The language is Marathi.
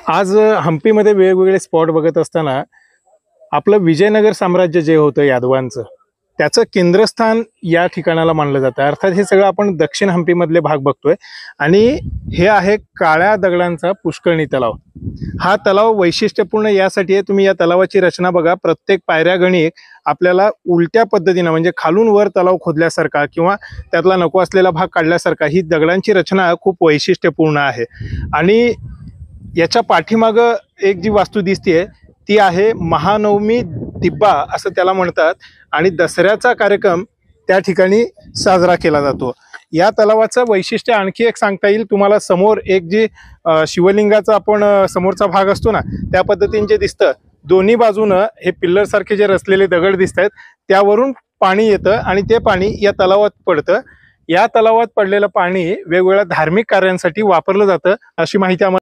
आज हम्पीमध्ये वेगवेगळे स्पॉट बघत असताना आपलं विजयनगर साम्राज्य जे होतं यादवांचं, त्याचं केंद्रस्थान या ठिकाणाला मानलं जातं। अर्थात हे सगळं आपण दक्षिण हम्पीमधले भाग बघतोय आणि हे आहे काळ्या दगडांचा पुष्करणी तलाव। हा तलाव वैशिष्ट्यपूर्ण यासाठी आहे, तुम्ही या तलावाची रचना बघा, प्रत्येक पायऱ्यागणिक आपल्याला उलट्या पद्धतीने म्हणजे खालून वर तलाव खोदल्यासारखा किंवा त्यातला नको असलेला भाग काढल्यासारखा ही दगडांची रचना खूप वैशिष्ट्यपूर्ण आहे। आणि याच्या पाठीमागं एक जी वास्तू दिसतेय ती आहे महानवमी दिब्बा असं त्याला म्हणतात आणि दसऱ्याचा कार्यक्रम त्या ठिकाणी साजरा केला जातो। या तलावाचं वैशिष्ट्य आणखी एक सांगता येईल तुम्हाला, समोर एक जी शिवलिंगाचा आपण समोरचा भाग असतो ना त्या पद्धतीने जे दिसतं, दोन्ही बाजूनं हे पिल्लर सारखे जे रचलेले दगड दिसत आहेत त्यावरून पाणी येतं आणि ते पाणी या तलावात पडतं। या तलावात पडलेलं पाणी वेगवेगळ्या धार्मिक कार्यांसाठी वापरलं जातं अशी माहिती आम्हाला